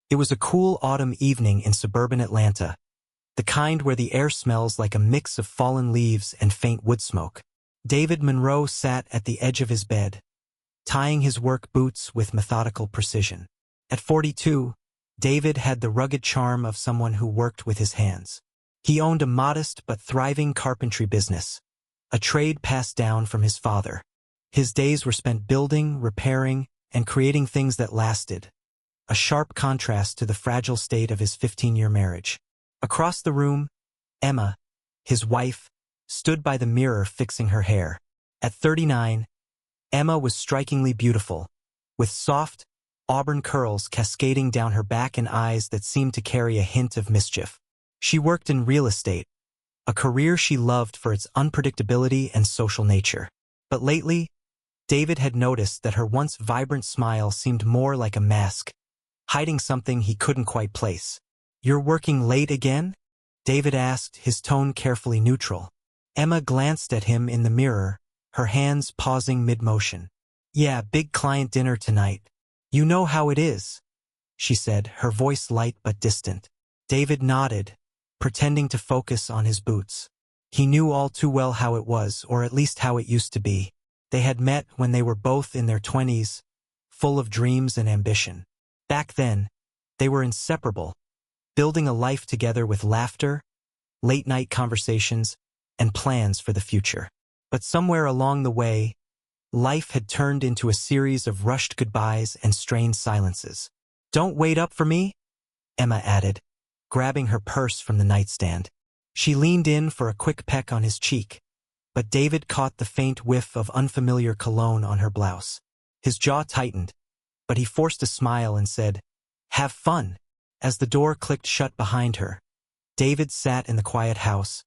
It was a cool autumn evening in suburban Atlanta, the kind where the air smells like a mix of fallen leaves and faint wood smoke. David Monroe sat at the edge of his bed, tying his work boots with methodical precision. At 42, David had the rugged charm of someone who worked with his hands. He owned a modest but thriving carpentry business, a trade passed down from his father. His days were spent building, repairing, and creating things that lasted, a sharp contrast to the fragile state of his 15-year marriage. Across the room, Emma, his wife, stood by the mirror fixing her hair. At 39, Emma was strikingly beautiful, with soft, auburn curls cascading down her back and eyes that seemed to carry a hint of mischief. She worked in real estate, a career she loved for its unpredictability and social nature. But lately, David had noticed that her once vibrant smile seemed more like a mask, hiding something he couldn't quite place. "You're working late again?" David asked, his tone carefully neutral. Emma glanced at him in the mirror, her hands pausing mid-motion. "Yeah, big client dinner tonight. You know how it is," she said, her voice light but distant. David nodded, pretending to focus on his boots. He knew all too well how it was, or at least how it used to be. They had met when they were both in their 20s, full of dreams and ambition. Back then, they were inseparable, building a life together with laughter, late-night conversations, and plans for the future. But somewhere along the way, life had turned into a series of rushed goodbyes and strained silences. "Don't wait up for me," Emma added, grabbing her purse from the nightstand. She leaned in for a quick peck on his cheek, but David caught the faint whiff of unfamiliar cologne on her blouse. His jaw tightened, but he forced a smile and said, "Have fun." As the door clicked shut behind her, David sat in the quiet house,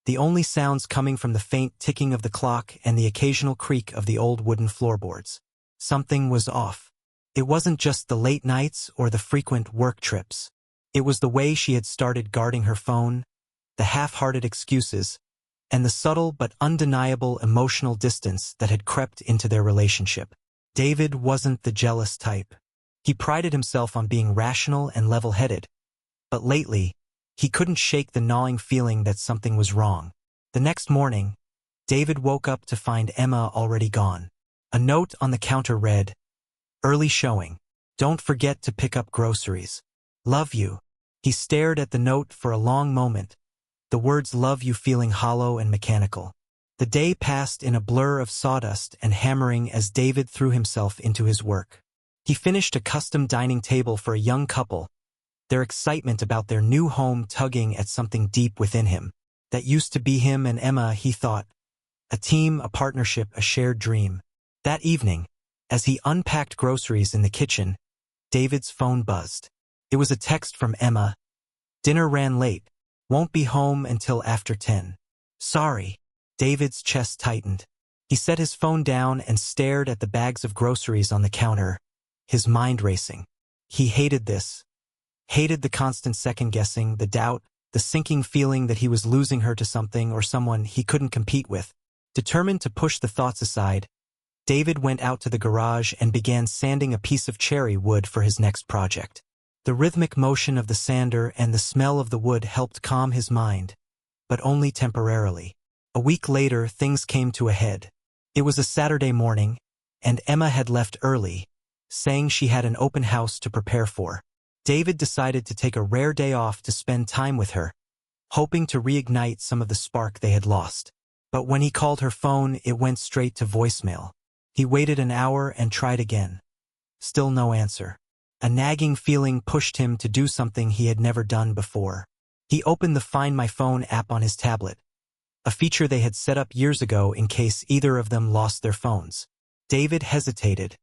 the only sounds coming from the faint ticking of the clock and the occasional creak of the old wooden floorboards. Something was off. It wasn't just the late nights or the frequent work trips. It was the way she had started guarding her phone, the half-hearted excuses, and the subtle but undeniable emotional distance that had crept into their relationship. David wasn't the jealous type. He prided himself on being rational and level-headed, but lately, he couldn't shake the gnawing feeling that something was wrong. The next morning, David woke up to find Emma already gone. A note on the counter read, "Early showing. Don't forget to pick up groceries. Love you." He stared at the note for a long moment, the words "love you" feeling hollow and mechanical. The day passed in a blur of sawdust and hammering as David threw himself into his work. He finished a custom dining table for a young couple, their excitement about their new home tugging at something deep within him. That used to be him and Emma, he thought. A team, a partnership, a shared dream. That evening, as he unpacked groceries in the kitchen, David's phone buzzed. It was a text from Emma. "Dinner ran late. Won't be home until after 10. Sorry." David's chest tightened. He set his phone down and stared at the bags of groceries on the counter, his mind racing. He hated this. Hated the constant second-guessing, the doubt, the sinking feeling that he was losing her to something or someone he couldn't compete with. Determined to push the thoughts aside, David went out to the garage and began sanding a piece of cherry wood for his next project. The rhythmic motion of the sander and the smell of the wood helped calm his mind, but only temporarily. A week later, things came to a head. It was a Saturday morning, and Emma had left early, saying she had an open house to prepare for. David decided to take a rare day off to spend time with her, hoping to reignite some of the spark they had lost. But when he called her phone, it went straight to voicemail. He waited an hour and tried again. Still no answer. A nagging feeling pushed him to do something he had never done before. He opened the Find My Phone app on his tablet, a feature they had set up years ago in case either of them lost their phones. David hesitated,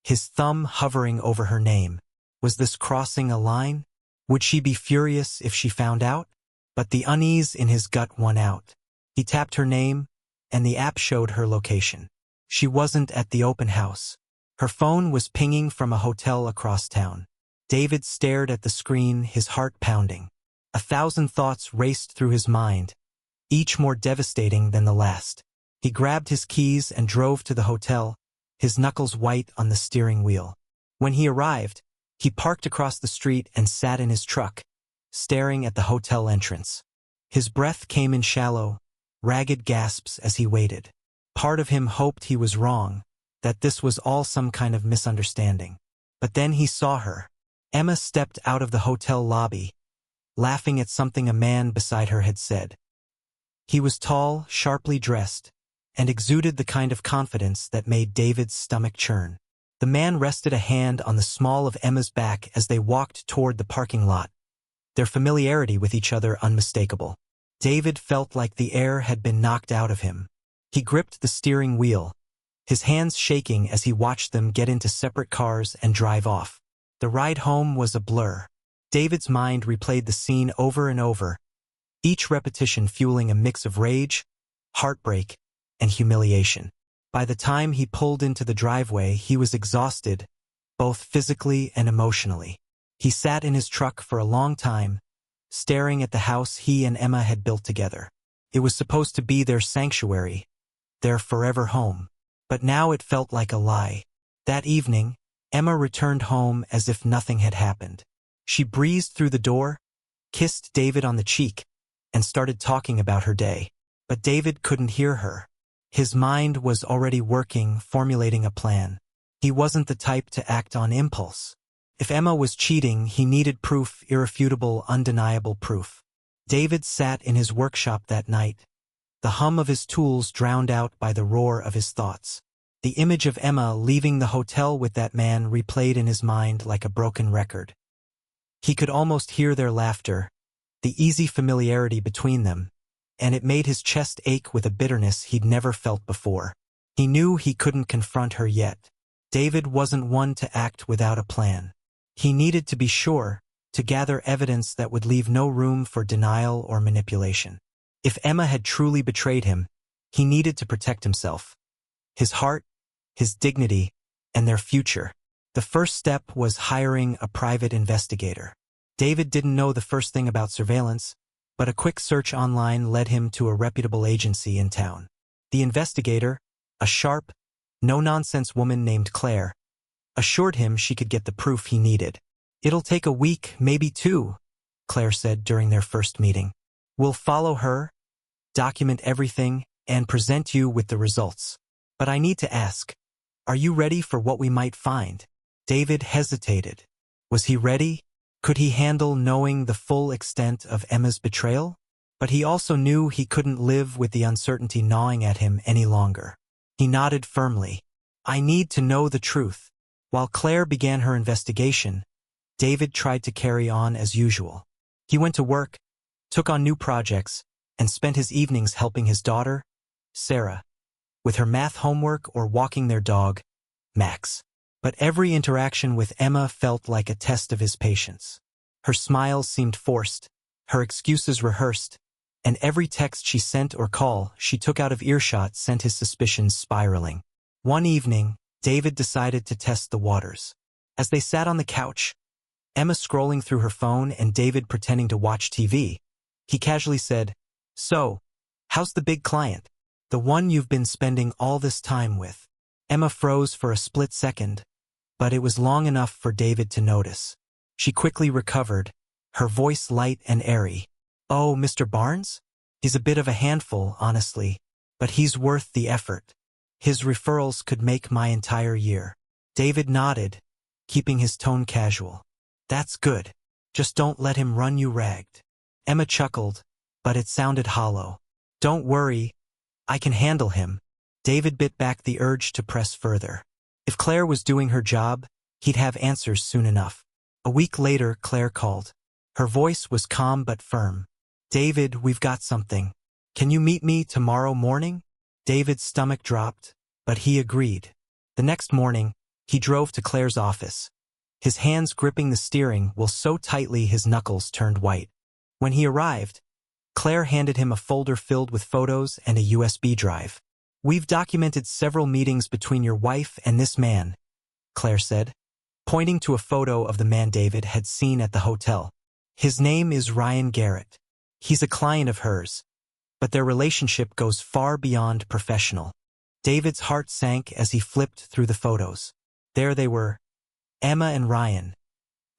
his thumb hovering over her name. Was this crossing a line? Would she be furious if she found out? But the unease in his gut won out. He tapped her name, and the app showed her location. She wasn't at the open house. Her phone was pinging from a hotel across town. David stared at the screen, his heart pounding. 1,000 thoughts raced through his mind, each more devastating than the last. He grabbed his keys and drove to the hotel, his knuckles white on the steering wheel. When he arrived, He parked across the street and sat in his truck, staring at the hotel entrance. His breath came in shallow, ragged gasps as he waited. Part of him hoped he was wrong, that this was all some kind of misunderstanding. But then he saw her. Emma stepped out of the hotel lobby, laughing at something a man beside her had said. He was tall, sharply dressed, and exuded the kind of confidence that made David's stomach churn. The man rested a hand on the small of Emma's back as they walked toward the parking lot, their familiarity with each other unmistakable. David felt like the air had been knocked out of him. He gripped the steering wheel, his hands shaking as he watched them get into separate cars and drive off. The ride home was a blur. David's mind replayed the scene over and over, each repetition fueling a mix of rage, heartbreak, and humiliation. By the time he pulled into the driveway, he was exhausted, both physically and emotionally. He sat in his truck for a long time, staring at the house he and Emma had built together. It was supposed to be their sanctuary, their forever home. But now it felt like a lie. That evening, Emma returned home as if nothing had happened. She breezed through the door, kissed David on the cheek, and started talking about her day. But David couldn't hear her. His mind was already working, formulating a plan. He wasn't the type to act on impulse. If Emma was cheating, he needed proof, irrefutable, undeniable proof. David sat in his workshop that night, the hum of his tools drowned out by the roar of his thoughts. The image of Emma leaving the hotel with that man replayed in his mind like a broken record. He could almost hear their laughter, the easy familiarity between them, and it made his chest ache with a bitterness he'd never felt before. He knew he couldn't confront her yet. David wasn't one to act without a plan. He needed to be sure, to gather evidence that would leave no room for denial or manipulation. If Emma had truly betrayed him, he needed to protect himself, his heart, his dignity, and their future. The first step was hiring a private investigator. David didn't know the first thing about surveillance, but a quick search online led him to a reputable agency in town. The investigator, a sharp, no-nonsense woman named Claire, assured him she could get the proof he needed. "It'll take a week, maybe 2, Claire said during their first meeting. "We'll follow her, document everything, and present you with the results. But I need to ask, are you ready for what we might find?" David hesitated. Was he ready? Could he handle knowing the full extent of Emma's betrayal? But he also knew he couldn't live with the uncertainty gnawing at him any longer. He nodded firmly. "I need to know the truth." While Claire began her investigation, David tried to carry on as usual. He went to work, took on new projects, and spent his evenings helping his daughter, Sarah, with her math homework or walking their dog, Max. But every interaction with Emma felt like a test of his patience. Her smiles seemed forced, her excuses rehearsed, and every text she sent or call she took out of earshot sent his suspicions spiraling. One evening, David decided to test the waters. As they sat on the couch, Emma scrolling through her phone and David pretending to watch TV, he casually said, "So, how's the big client? The one you've been spending all this time with?" Emma froze for a split second, but it was long enough for David to notice. She quickly recovered, her voice light and airy. "Oh, Mr. Barnes? He's a bit of a handful, honestly, but he's worth the effort. His referrals could make my entire year." David nodded, keeping his tone casual. "That's good. Just don't let him run you ragged." Emma chuckled, but it sounded hollow. "Don't worry, I can handle him." David bit back the urge to press further. If Claire was doing her job, he'd have answers soon enough. A week later, Claire called. Her voice was calm but firm. "David, we've got something. Can you meet me tomorrow morning?" David's stomach dropped, but he agreed. The next morning, he drove to Claire's office, his hands gripping the steering wheel so tightly his knuckles turned white. When he arrived, Claire handed him a folder filled with photos and a USB drive. "We've documented several meetings between your wife and this man," Claire said, pointing to a photo of the man David had seen at the hotel. "His name is Ryan Garrett. He's a client of hers, but their relationship goes far beyond professional." David's heart sank as he flipped through the photos. There they were, Emma and Ryan,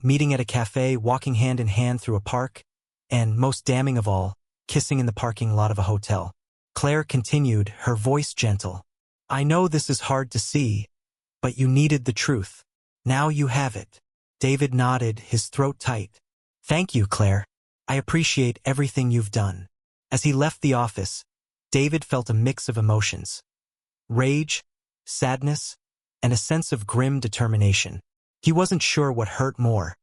meeting at a cafe, walking hand in hand through a park, and, most damning of all, kissing in the parking lot of a hotel. Claire continued, her voice gentle. I know this is hard to see, but you needed the truth. Now you have it. David nodded, his throat tight. Thank you, Claire. I appreciate everything you've done. As he left the office, David felt a mix of emotions. Rage, sadness, and a sense of grim determination. He wasn't sure what hurt more,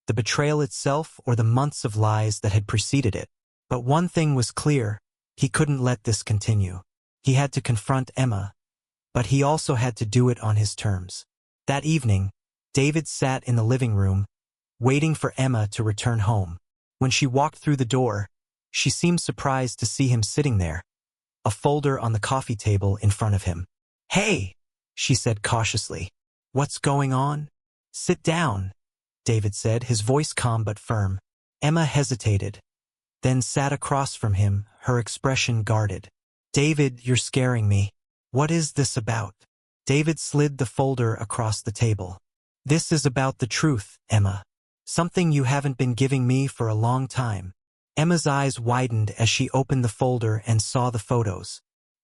the betrayal itself or the months of lies that had preceded it. But one thing was clear, he couldn't let this continue. He had to confront Emma, but he also had to do it on his terms. That evening, David sat in the living room, waiting for Emma to return home. When she walked through the door, she seemed surprised to see him sitting there, a folder on the coffee table in front of him. Hey, she said cautiously. What's going on? Sit down, David said, his voice calm but firm. Emma hesitated, then sat across from him, her expression guarded. David, you're scaring me. What is this about? David slid the folder across the table. This is about the truth, Emma. Something you haven't been giving me for a long time. Emma's eyes widened as she opened the folder and saw the photos.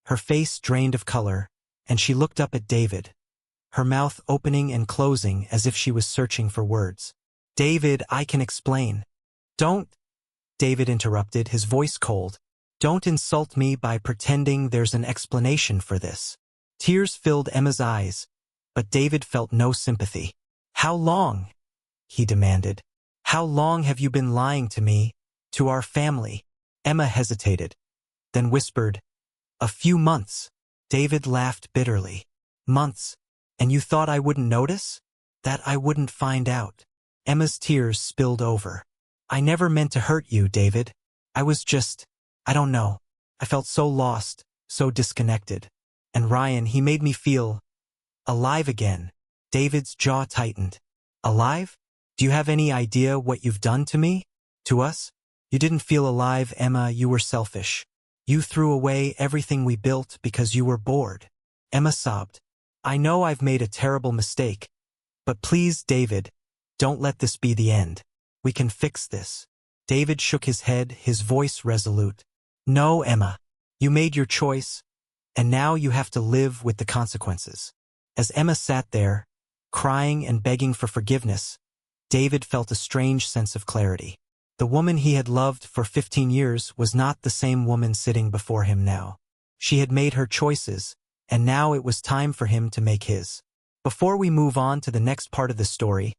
Her face drained of color, and she looked up at David, her mouth opening and closing as if she was searching for words. David, I can explain. Don't, David interrupted, his voice cold. Don't insult me by pretending there's an explanation for this. Tears filled Emma's eyes, but David felt no sympathy. How long? He demanded. How long have you been lying to me, to our family? Emma hesitated, then whispered, a few months. David laughed bitterly. Months, and you thought I wouldn't notice? That I wouldn't find out? Emma's tears spilled over. I never meant to hurt you, David. I was just, I don't know. I felt so lost, so disconnected. And Ryan, he made me feel alive again. David's jaw tightened. Alive? Do you have any idea what you've done to me? To us? You didn't feel alive, Emma, you were selfish. You threw away everything we built because you were bored. Emma sobbed. I know I've made a terrible mistake, but please, David, don't let this be the end. We can fix this. David shook his head, his voice resolute. No, Emma. You made your choice, and now you have to live with the consequences. As Emma sat there, crying and begging for forgiveness, David felt a strange sense of clarity. The woman he had loved for 15 years was not the same woman sitting before him now. She had made her choices, and now it was time for him to make his. Before we move on to the next part of the story,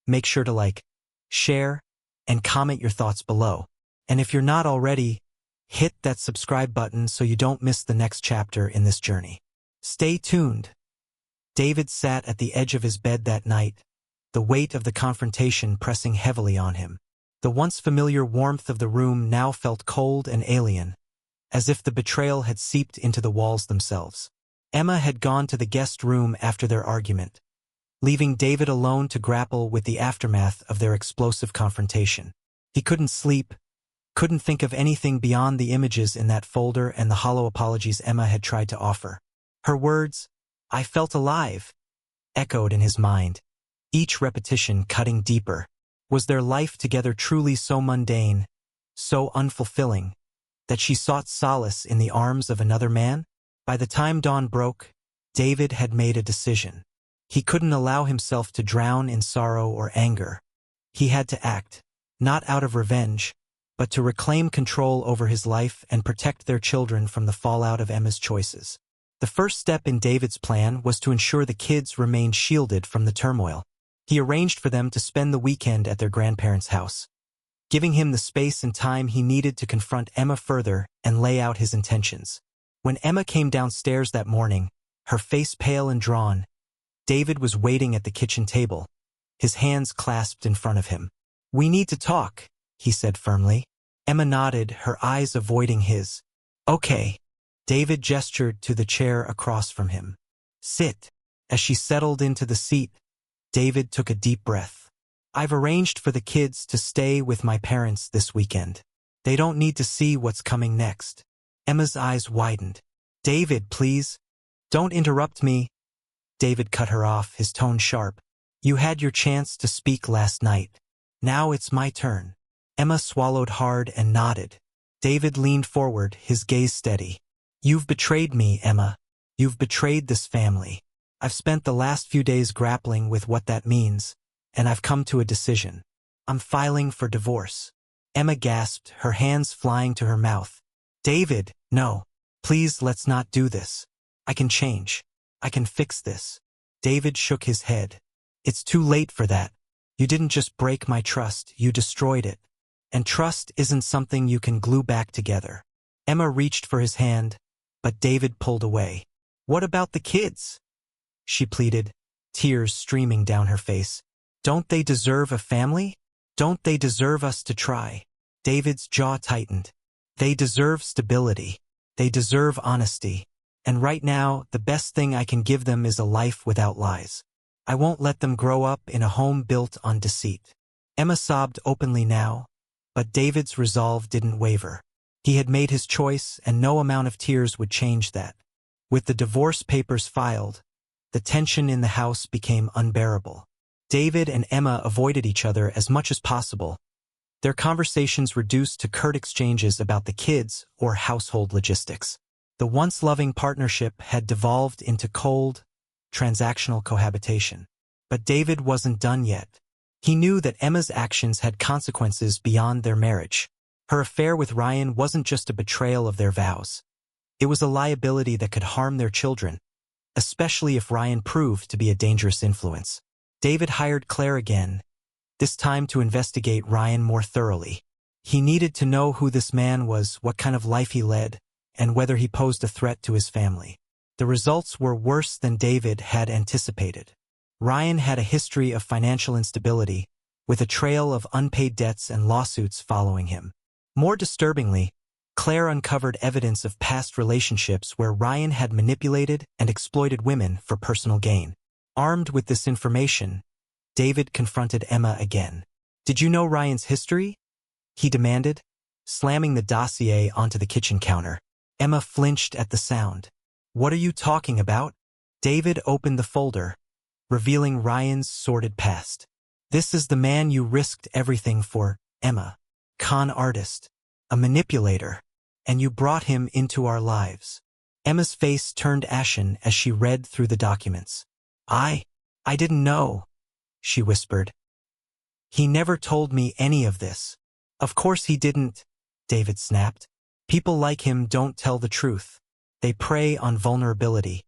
make sure to like, share, and comment your thoughts below. And if you're not already, hit that subscribe button so you don't miss the next chapter in this journey. Stay tuned. David sat at the edge of his bed that night, the weight of the confrontation pressing heavily on him. The once familiar warmth of the room now felt cold and alien, as if the betrayal had seeped into the walls themselves. Emma had gone to the guest room after their argument, leaving David alone to grapple with the aftermath of their explosive confrontation. He couldn't sleep, couldn't think of anything beyond the images in that folder and the hollow apologies Emma had tried to offer. Her words, I felt alive, echoed in his mind, each repetition cutting deeper. Was their life together truly so mundane, so unfulfilling, that she sought solace in the arms of another man? By the time dawn broke, David had made a decision. He couldn't allow himself to drown in sorrow or anger. He had to act, not out of revenge, but to reclaim control over his life and protect their children from the fallout of Emma's choices. The first step in David's plan was to ensure the kids remained shielded from the turmoil. He arranged for them to spend the weekend at their grandparents' house, giving him the space and time he needed to confront Emma further and lay out his intentions. When Emma came downstairs that morning, her face pale and drawn, David was waiting at the kitchen table, his hands clasped in front of him. We need to talk, he said firmly. Emma nodded, her eyes avoiding his. Okay. David gestured to the chair across from him. Sit. As she settled into the seat, David took a deep breath. I've arranged for the kids to stay with my parents this weekend. They don't need to see what's coming next. Emma's eyes widened. David, please. Don't interrupt me. David cut her off, his tone sharp. You had your chance to speak last night. Now it's my turn. Emma swallowed hard and nodded. David leaned forward, his gaze steady. You've betrayed me, Emma. You've betrayed this family. I've spent the last few days grappling with what that means, and I've come to a decision. I'm filing for divorce. Emma gasped, her hands flying to her mouth. David, no. Please, let's not do this. I can change. I can fix this. David shook his head. It's too late for that. You didn't just break my trust, you destroyed it. And trust isn't something you can glue back together. Emma reached for his hand, but David pulled away. What about the kids? She pleaded, tears streaming down her face. Don't they deserve a family? Don't they deserve us to try? David's jaw tightened. They deserve stability. They deserve honesty. And right now, the best thing I can give them is a life without lies. I won't let them grow up in a home built on deceit. Emma sobbed openly now, but David's resolve didn't waver. He had made his choice, and no amount of tears would change that. With the divorce papers filed, the tension in the house became unbearable. David and Emma avoided each other as much as possible. Their conversations reduced to curt exchanges about the kids or household logistics. The once loving partnership had devolved into cold, transactional cohabitation. But David wasn't done yet. He knew that Emma's actions had consequences beyond their marriage. Her affair with Ryan wasn't just a betrayal of their vows. It was a liability that could harm their children, especially if Ryan proved to be a dangerous influence. David hired Claire again, this time to investigate Ryan more thoroughly. He needed to know who this man was, what kind of life he led, and whether he posed a threat to his family. The results were worse than David had anticipated. Ryan had a history of financial instability, with a trail of unpaid debts and lawsuits following him. More disturbingly, Claire uncovered evidence of past relationships where Ryan had manipulated and exploited women for personal gain. Armed with this information, David confronted Emma again. Did you know Ryan's history? He demanded, slamming the dossier onto the kitchen counter. Emma flinched at the sound. What are you talking about? David opened the folder, revealing Ryan's sordid past. This is the man you risked everything for, Emma. Con artist. A manipulator. And you brought him into our lives. Emma's face turned ashen as she read through the documents. I didn't know, she whispered. He never told me any of this. Of course he didn't, David snapped. People like him don't tell the truth. They prey on vulnerability.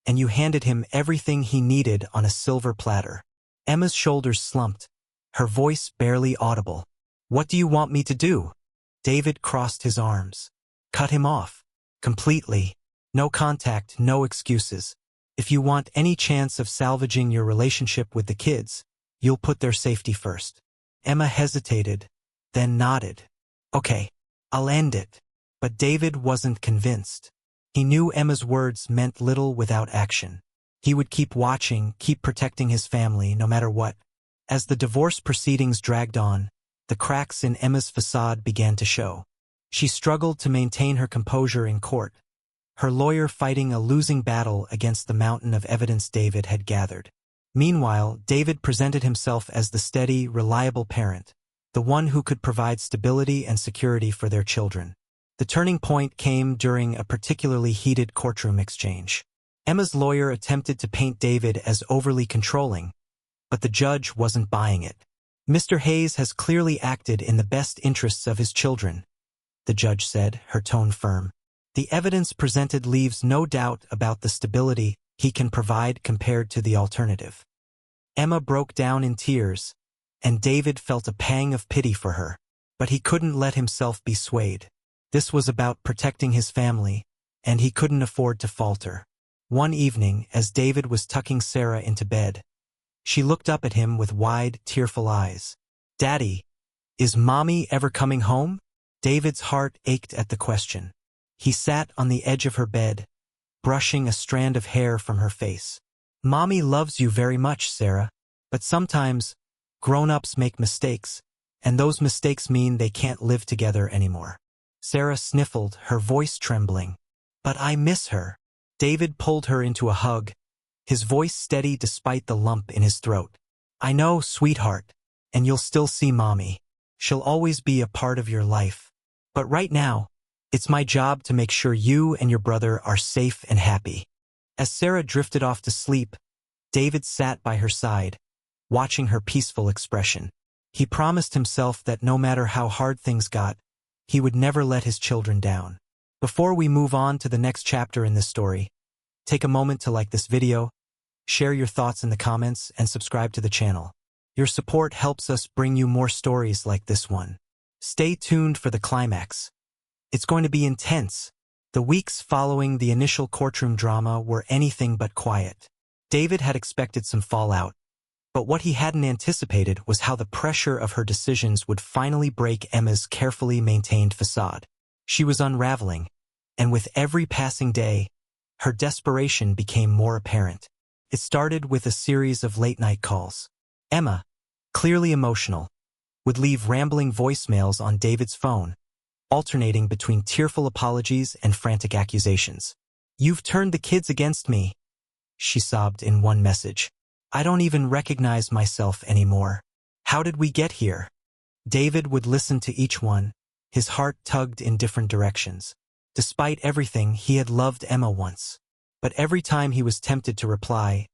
And you handed him everything he needed on a silver platter. Emma's shoulders slumped, her voice barely audible. What do you want me to do? David crossed his arms. Cut him off. Completely. No contact, no excuses. If you want any chance of salvaging your relationship with the kids, you'll put their safety first. Emma hesitated, then nodded. Okay, I'll end it. But David wasn't convinced. He knew Emma's words meant little without action. He would keep watching, keep protecting his family, no matter what. As the divorce proceedings dragged on, the cracks in Emma's facade began to show. She struggled to maintain her composure in court, her lawyer fighting a losing battle against the mountain of evidence David had gathered. Meanwhile, David presented himself as the steady, reliable parent, the one who could provide stability and security for their children. The turning point came during a particularly heated courtroom exchange. Emma's lawyer attempted to paint David as overly controlling, but the judge wasn't buying it. Mr. Hayes has clearly acted in the best interests of his children, the judge said, her tone firm. The evidence presented leaves no doubt about the stability he can provide compared to the alternative. Emma broke down in tears, and David felt a pang of pity for her, but he couldn't let himself be swayed. This was about protecting his family, and he couldn't afford to falter. One evening, as David was tucking Sarah into bed, she looked up at him with wide, tearful eyes. Daddy, is Mommy ever coming home? David's heart ached at the question. He sat on the edge of her bed, brushing a strand of hair from her face. Mommy loves you very much, Sarah, but sometimes grown-ups make mistakes, and those mistakes mean they can't live together anymore. Sarah sniffled, her voice trembling. But I miss her. David pulled her into a hug, his voice steady despite the lump in his throat. I know, sweetheart, and you'll still see Mommy. She'll always be a part of your life. But right now, it's my job to make sure you and your brother are safe and happy. As Sarah drifted off to sleep, David sat by her side, watching her peaceful expression. He promised himself that no matter how hard things got, he would never let his children down. Before we move on to the next chapter in this story, take a moment to like this video, share your thoughts in the comments, and subscribe to the channel. Your support helps us bring you more stories like this one. Stay tuned for the climax. It's going to be intense. The weeks following the initial courtroom drama were anything but quiet. David had expected some fallout, but what he hadn't anticipated was how the pressure of her decisions would finally break Emma's carefully maintained facade. She was unraveling, and with every passing day, her desperation became more apparent. It started with a series of late-night calls. Emma, clearly emotional, would leave rambling voicemails on David's phone, alternating between tearful apologies and frantic accusations. "You've turned the kids against me," she sobbed in one message. "I don't even recognize myself anymore. How did we get here?" David would listen to each one, his heart tugged in different directions. Despite everything, he had loved Emma once. But every time he was tempted to reply,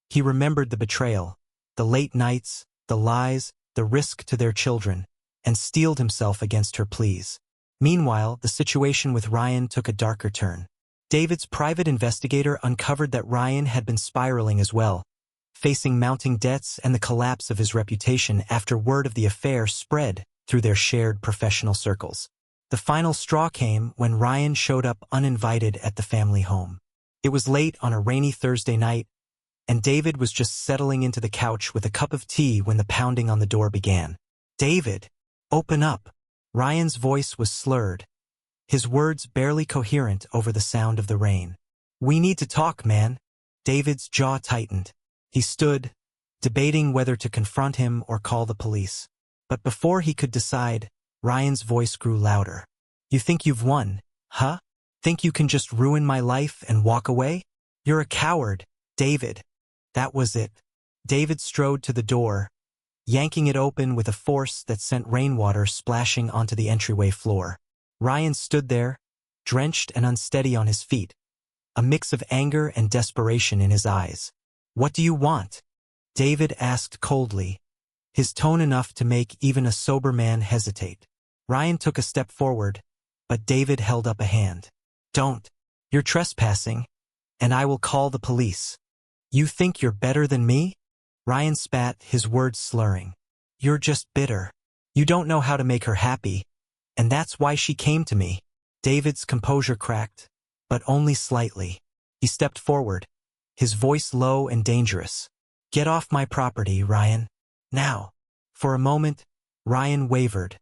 he remembered the betrayal, the late nights, the lies, the risk to their children, and steeled himself against her pleas. Meanwhile, the situation with Ryan took a darker turn. David's private investigator uncovered that Ryan had been spiraling as well, facing mounting debts and the collapse of his reputation after word of the affair spread through their shared professional circles. The final straw came when Ryan showed up uninvited at the family home. It was late on a rainy Thursday night, and David was just settling into the couch with a cup of tea when the pounding on the door began. "David, open up." Ryan's voice was slurred, his words barely coherent over the sound of the rain. "We need to talk, man." David's jaw tightened. He stood, debating whether to confront him or call the police. But before he could decide, Ryan's voice grew louder. "You think you've won, huh? Think you can just ruin my life and walk away? You're a coward, David." That was it. David strode to the door, yanking it open with a force that sent rainwater splashing onto the entryway floor. Ryan stood there, drenched and unsteady on his feet, a mix of anger and desperation in his eyes. "What do you want?" David asked coldly, his tone enough to make even a sober man hesitate. Ryan took a step forward, but David held up a hand. "Don't. You're trespassing, and I will call the police." "You think you're better than me?" Ryan spat, his words slurring. "You're just bitter. You don't know how to make her happy, and that's why she came to me." David's composure cracked, but only slightly. He stepped forward, his voice low and dangerous. "Get off my property, Ryan. Now." For a moment, Ryan wavered,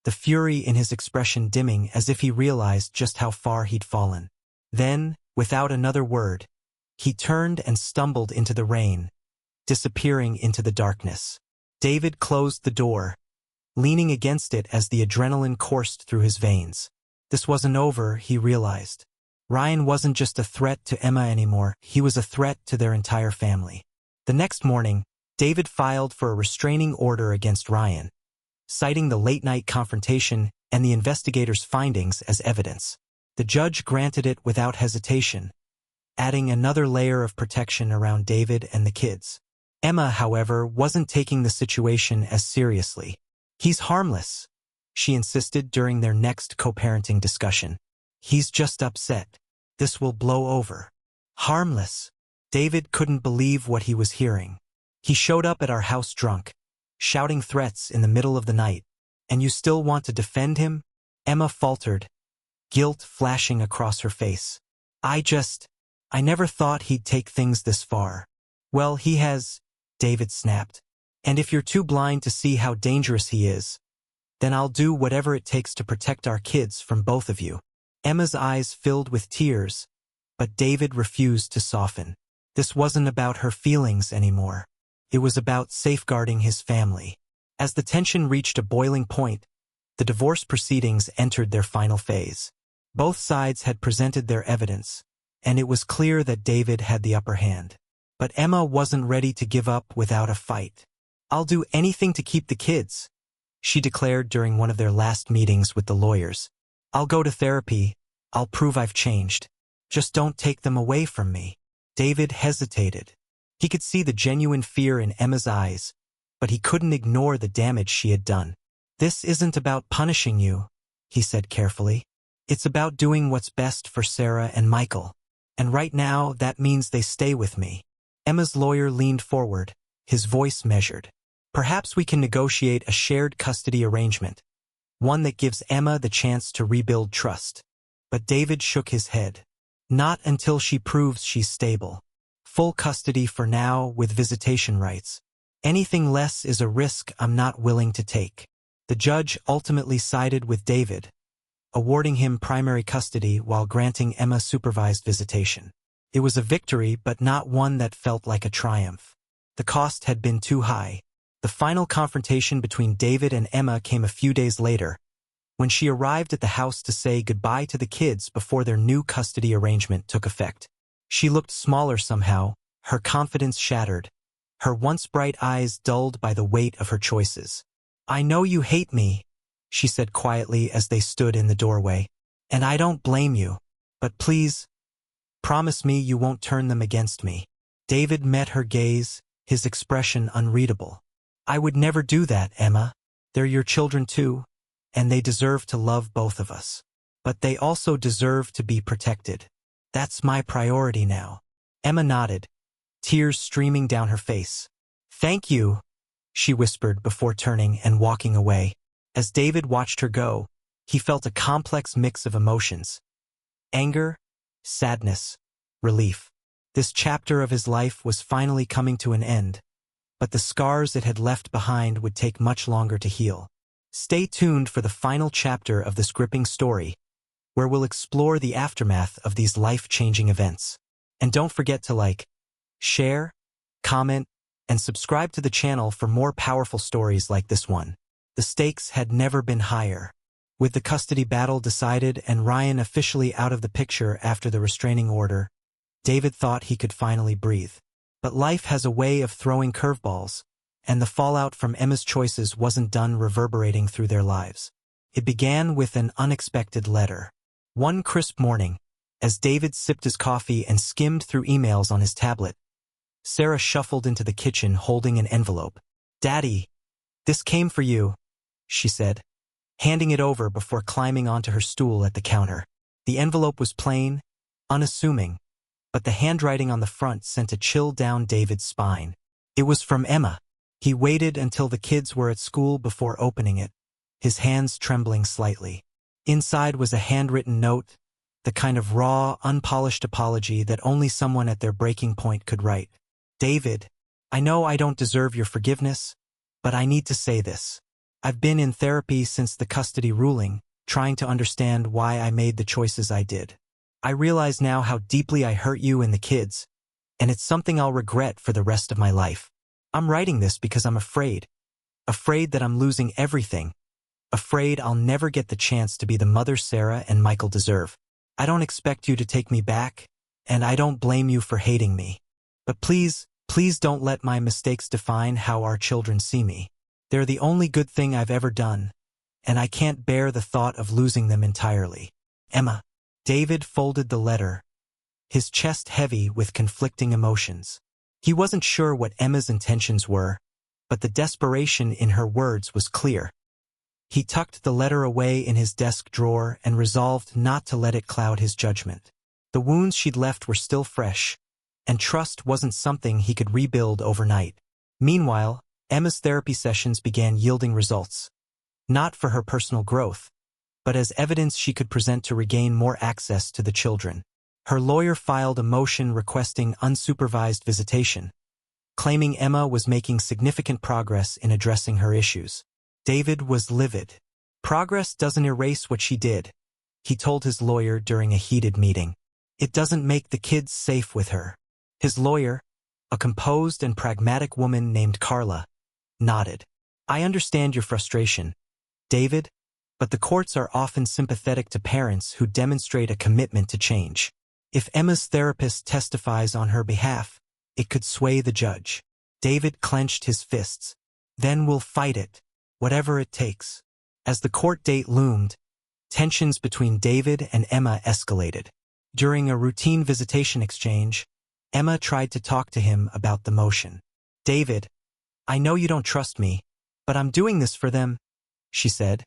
the fury in his expression dimming as if he realized just how far he'd fallen. Then, without another word, he turned and stumbled into the rain, disappearing into the darkness. David closed the door, leaning against it as the adrenaline coursed through his veins. This wasn't over, he realized. Ryan wasn't just a threat to Emma anymore, he was a threat to their entire family. The next morning, David filed for a restraining order against Ryan, citing the late-night confrontation and the investigator's findings as evidence. The judge granted it without hesitation, adding another layer of protection around David and the kids. Emma, however, wasn't taking the situation as seriously. "He's harmless," she insisted during their next co-parenting discussion. "He's just upset. This will blow over." Harmless? David couldn't believe what he was hearing. "He showed up at our house drunk, shouting threats in the middle of the night. And you still want to defend him?" Emma faltered, guilt flashing across her face. I never thought he'd take things this far." "Well, he has," David snapped. "And if you're too blind to see how dangerous he is, then I'll do whatever it takes to protect our kids from both of you." Emma's eyes filled with tears, but David refused to soften. This wasn't about her feelings anymore. It was about safeguarding his family. As the tension reached a boiling point, the divorce proceedings entered their final phase. Both sides had presented their evidence, and it was clear that David had the upper hand. But Emma wasn't ready to give up without a fight. "I'll do anything to keep the kids," she declared during one of their last meetings with the lawyers. "I'll go to therapy. I'll prove I've changed. Just don't take them away from me." David hesitated. He could see the genuine fear in Emma's eyes, but he couldn't ignore the damage she had done. "This isn't about punishing you," he said carefully. "It's about doing what's best for Sarah and Michael. And right now, that means they stay with me." Emma's lawyer leaned forward, his voice measured. "Perhaps we can negotiate a shared custody arrangement, one that gives Emma the chance to rebuild trust." But David shook his head. "Not until she proves she's stable. Full custody for now with visitation rights. Anything less is a risk I'm not willing to take." The judge ultimately sided with David, awarding him primary custody while granting Emma supervised visitation. It was a victory, but not one that felt like a triumph. The cost had been too high. The final confrontation between David and Emma came a few days later, when she arrived at the house to say goodbye to the kids before their new custody arrangement took effect. She looked smaller somehow, her confidence shattered, her once bright eyes dulled by the weight of her choices. "I know you hate me," she said quietly as they stood in the doorway, "and I don't blame you. But please, promise me you won't turn them against me." David met her gaze, his expression unreadable. "I would never do that, Emma. They're your children too, and they deserve to love both of us. But they also deserve to be protected. That's my priority now." Emma nodded, tears streaming down her face. "Thank you," she whispered before turning and walking away. As David watched her go, he felt a complex mix of emotions: anger, sadness, relief. This chapter of his life was finally coming to an end, but the scars it had left behind would take much longer to heal. Stay tuned for the final chapter of this gripping story, where we'll explore the aftermath of these life-changing events. And don't forget to like, share, comment, and subscribe to the channel for more powerful stories like this one. The stakes had never been higher. With the custody battle decided and Ryan officially out of the picture after the restraining order, David thought he could finally breathe. But life has a way of throwing curveballs, and the fallout from Emma's choices wasn't done reverberating through their lives. It began with an unexpected letter. One crisp morning, as David sipped his coffee and skimmed through emails on his tablet, Sarah shuffled into the kitchen holding an envelope. "Daddy, this came for you," she said, handing it over before climbing onto her stool at the counter. The envelope was plain, unassuming, but the handwriting on the front sent a chill down David's spine. It was from Emma. He waited until the kids were at school before opening it, his hands trembling slightly. Inside was a handwritten note, the kind of raw, unpolished apology that only someone at their breaking point could write. "David, I know I don't deserve your forgiveness, but I need to say this. I've been in therapy since the custody ruling, trying to understand why I made the choices I did. I realize now how deeply I hurt you and the kids, and it's something I'll regret for the rest of my life. I'm writing this because I'm afraid that I'm losing everything, afraid I'll never get the chance to be the mother Sarah and Michael deserve. I don't expect you to take me back, and I don't blame you for hating me. But please don't let my mistakes define how our children see me. They're the only good thing I've ever done, and I can't bear the thought of losing them entirely. Emma." David folded the letter, his chest heavy with conflicting emotions. He wasn't sure what Emma's intentions were, but the desperation in her words was clear. He tucked the letter away in his desk drawer and resolved not to let it cloud his judgment. The wounds she'd left were still fresh, and trust wasn't something he could rebuild overnight. Meanwhile, Emma's therapy sessions began yielding results. Not for her personal growth, but as evidence she could present to regain more access to the children. Her lawyer filed a motion requesting unsupervised visitation, claiming Emma was making significant progress in addressing her issues. David was livid. "Progress doesn't erase what she did," he told his lawyer during a heated meeting. "It doesn't make the kids safe with her." His lawyer, a composed and pragmatic woman named Carla, nodded. "I understand your frustration, David, but the courts are often sympathetic to parents who demonstrate a commitment to change. If Emma's therapist testifies on her behalf, it could sway the judge." David clenched his fists. Then we'll fight it, whatever it takes. As the court date loomed, tensions between David and Emma escalated. During a routine visitation exchange, Emma tried to talk to him about the motion. "David, I know you don't trust me, but I'm doing this for them," she said,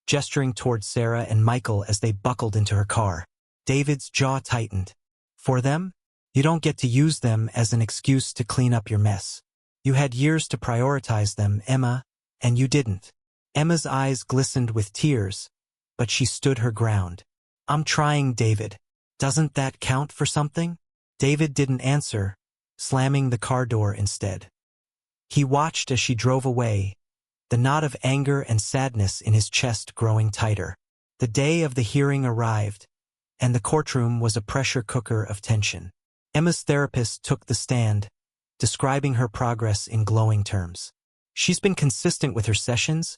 gesturing toward Sarah and Michael as they buckled into her car. David's jaw tightened. "For them? You don't get to use them as an excuse to clean up your mess. You had years to prioritize them, Emma, and you didn't." Emma's eyes glistened with tears, but she stood her ground. "I'm trying, David. Doesn't that count for something?" David didn't answer, slamming the car door instead. He watched as she drove away, the knot of anger and sadness in his chest growing tighter. The day of the hearing arrived, and the courtroom was a pressure cooker of tension. Emma's therapist took the stand, describing her progress in glowing terms. "She's been consistent with her sessions,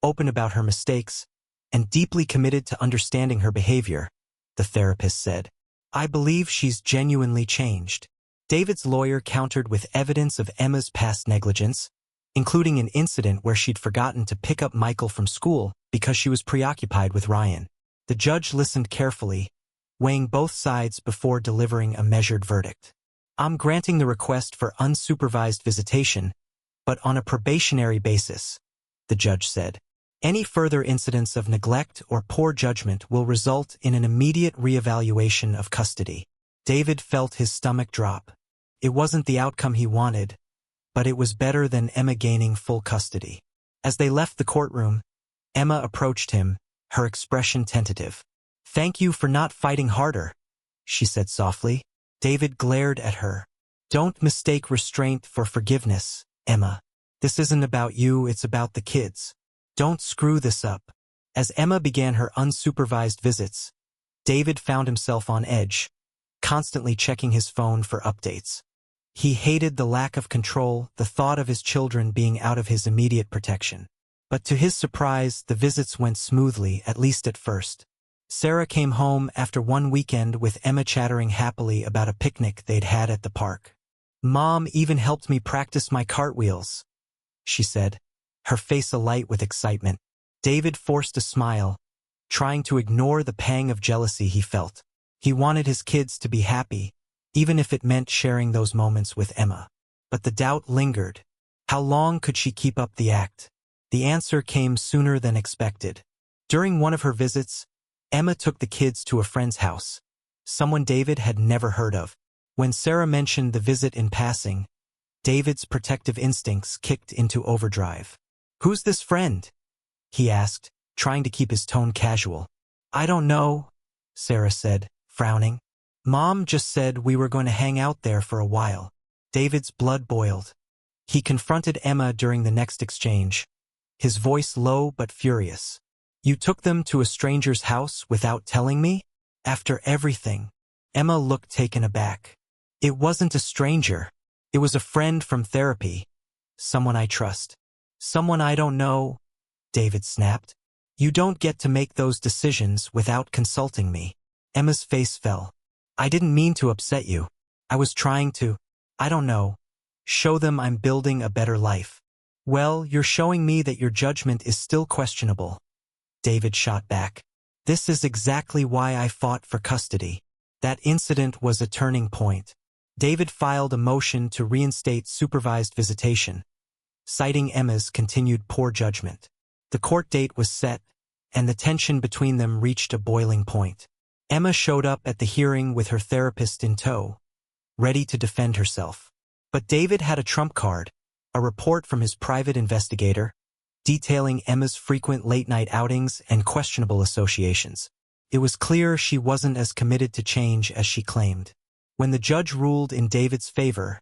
open about her mistakes, and deeply committed to understanding her behavior," the therapist said. "I believe she's genuinely changed." David's lawyer countered with evidence of Emma's past negligence, including an incident where she'd forgotten to pick up Michael from school because she was preoccupied with Ryan. The judge listened carefully, weighing both sides before delivering a measured verdict. "I'm granting the request for unsupervised visitation, but on a probationary basis," the judge said. "Any further incidents of neglect or poor judgment will result in an immediate reevaluation of custody." David felt his stomach drop. It wasn't the outcome he wanted, but it was better than Emma gaining full custody. As they left the courtroom, Emma approached him, her expression tentative. "Thank you for not fighting harder," she said softly. David glared at her. "Don't mistake restraint for forgiveness, Emma. This isn't about you, it's about the kids. Don't screw this up." As Emma began her unsupervised visits, David found himself on edge, constantly checking his phone for updates. He hated the lack of control, the thought of his children being out of his immediate protection. But to his surprise, the visits went smoothly, at least at first. Sarah came home after one weekend with Emma chattering happily about a picnic they'd had at the park. "Mom even helped me practice my cartwheels," she said, her face alight with excitement. David forced a smile, trying to ignore the pang of jealousy he felt. He wanted his kids to be happy, even if it meant sharing those moments with Emma. But the doubt lingered. How long could she keep up the act? The answer came sooner than expected. During one of her visits, Emma took the kids to a friend's house, someone David had never heard of. When Sarah mentioned the visit in passing, David's protective instincts kicked into overdrive. "Who's this friend?" he asked, trying to keep his tone casual. "I don't know," Sarah said, frowning. "Mom just said we were going to hang out there for a while." David's blood boiled. He confronted Emma during the next exchange, his voice low but furious. "You took them to a stranger's house without telling me? After everything?" Emma looked taken aback. "It wasn't a stranger. It was a friend from therapy. Someone I trust." "Someone I don't know," David snapped. "You don't get to make those decisions without consulting me." Emma's face fell. "I didn't mean to upset you. I was trying to, I don't know, show them I'm building a better life." "Well, you're showing me that your judgment is still questionable," David shot back. "This is exactly why I fought for custody." That incident was a turning point. David filed a motion to reinstate supervised visitation, citing Emma's continued poor judgment. The court date was set, and the tension between them reached a boiling point. Emma showed up at the hearing with her therapist in tow, ready to defend herself. But David had a trump card, a report from his private investigator, detailing Emma's frequent late-night outings and questionable associations. It was clear she wasn't as committed to change as she claimed. When the judge ruled in David's favor,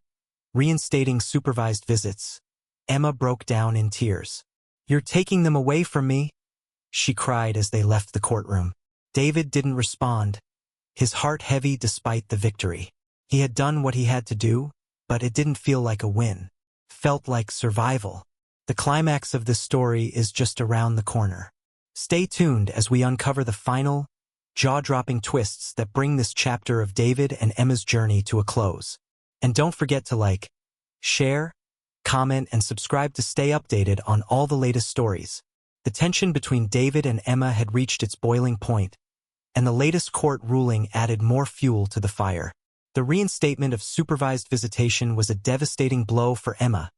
reinstating supervised visits, Emma broke down in tears. "You're taking them away from me," she cried as they left the courtroom. David didn't respond, his heart heavy despite the victory. He had done what he had to do, but it didn't feel like a win. Felt like survival. The climax of this story is just around the corner. Stay tuned as we uncover the final, jaw-dropping twists that bring this chapter of David and Emma's journey to a close. And don't forget to like, share, comment, and subscribe to stay updated on all the latest stories. The tension between David and Emma had reached its boiling point, and the latest court ruling added more fuel to the fire. The reinstatement of supervised visitation was a devastating blow for Emma,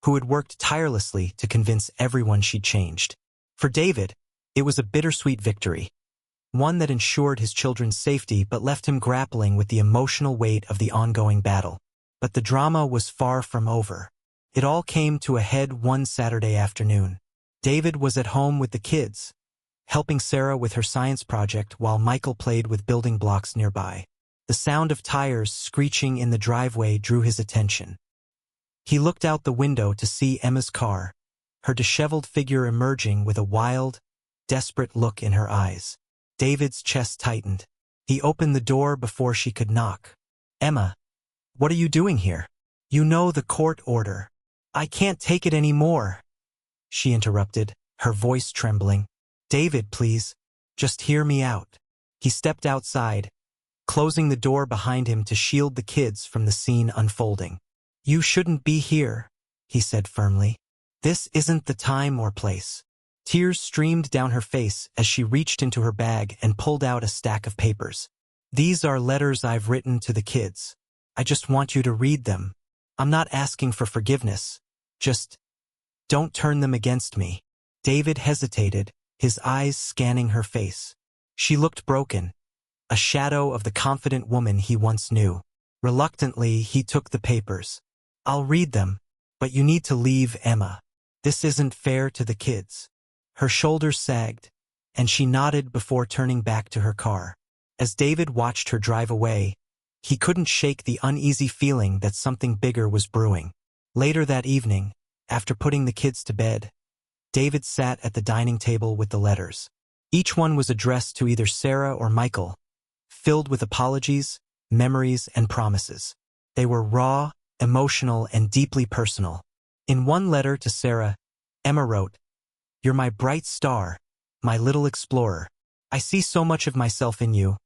who had worked tirelessly to convince everyone she'd changed. For David, it was a bittersweet victory, one that ensured his children's safety but left him grappling with the emotional weight of the ongoing battle. But the drama was far from over. It all came to a head one Saturday afternoon. David was at home with the kids, helping Sarah with her science project while Michael played with building blocks nearby. The sound of tires screeching in the driveway drew his attention. He looked out the window to see Emma's car, her disheveled figure emerging with a wild, desperate look in her eyes. David's chest tightened. He opened the door before she could knock. "Emma, what are you doing here? You know the court order." "I can't take it anymore," she interrupted, her voice trembling. "David, please, just hear me out." He stepped outside, closing the door behind him to shield the kids from the scene unfolding. "You shouldn't be here," he said firmly. "This isn't the time or place." Tears streamed down her face as she reached into her bag and pulled out a stack of papers. "These are letters I've written to the kids. I just want you to read them. I'm not asking for forgiveness. Just don't turn them against me." David hesitated, his eyes scanning her face. She looked broken, a shadow of the confident woman he once knew. Reluctantly, he took the papers. "I'll read them, but you need to leave, Emma. This isn't fair to the kids." Her shoulders sagged, and she nodded before turning back to her car. As David watched her drive away, he couldn't shake the uneasy feeling that something bigger was brewing. Later that evening, after putting the kids to bed, David sat at the dining table with the letters. Each one was addressed to either Sarah or Michael, filled with apologies, memories, and promises. They were raw, emotional, and deeply personal. In one letter to Sarah, Emma wrote, "You're my bright star, my little explorer. I see so much of myself in you,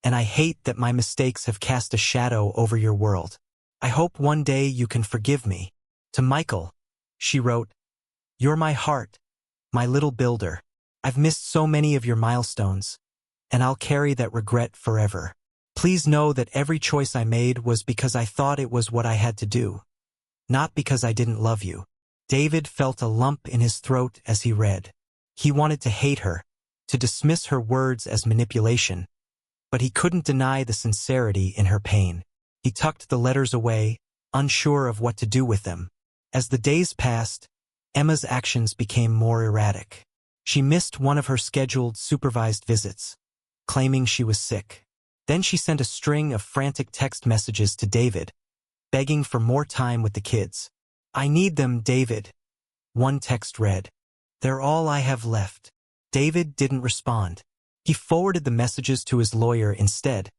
and I hate that my mistakes have cast a shadow over your world. I hope one day you can forgive me." To Michael, she wrote, "You're my heart, my little builder. I've missed so many of your milestones, and I'll carry that regret forever. Please know that every choice I made was because I thought it was what I had to do, not because I didn't love you." David felt a lump in his throat as he read. He wanted to hate her, to dismiss her words as manipulation, but he couldn't deny the sincerity in her pain. He tucked the letters away, unsure of what to do with them. As the days passed, Emma's actions became more erratic. She missed one of her scheduled supervised visits, claiming she was sick. Then she sent a string of frantic text messages to David, begging for more time with the kids. "I need them, David." One text read, "They're all I have left." David didn't respond. He forwarded the messages to his lawyer instead,